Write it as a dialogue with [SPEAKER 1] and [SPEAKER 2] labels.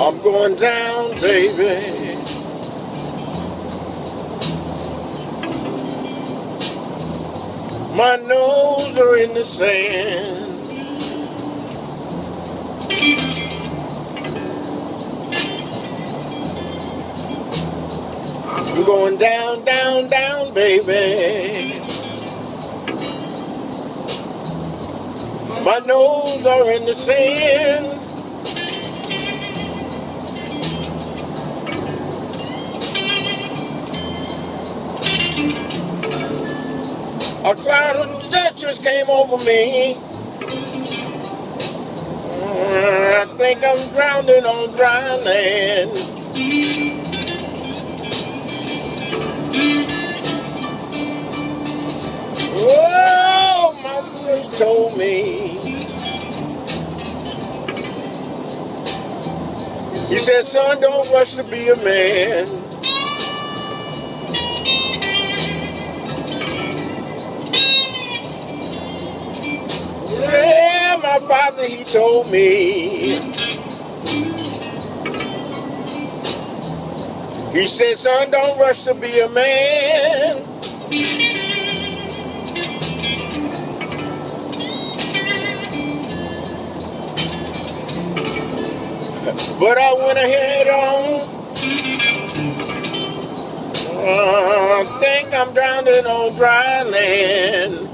[SPEAKER 1] I'm going down, baby. My nose are in the sand. I'm going down, down, down, baby. My nose are in the sand. A cloud of dust just came over me. I think I'm drowning on dry land. Oh, mama told me. He said, son, don't rush to be a man. Yeah, my father, he told me. He said, son, don't rush to be a man. But I went ahead on. I think I'm drowning on dry land.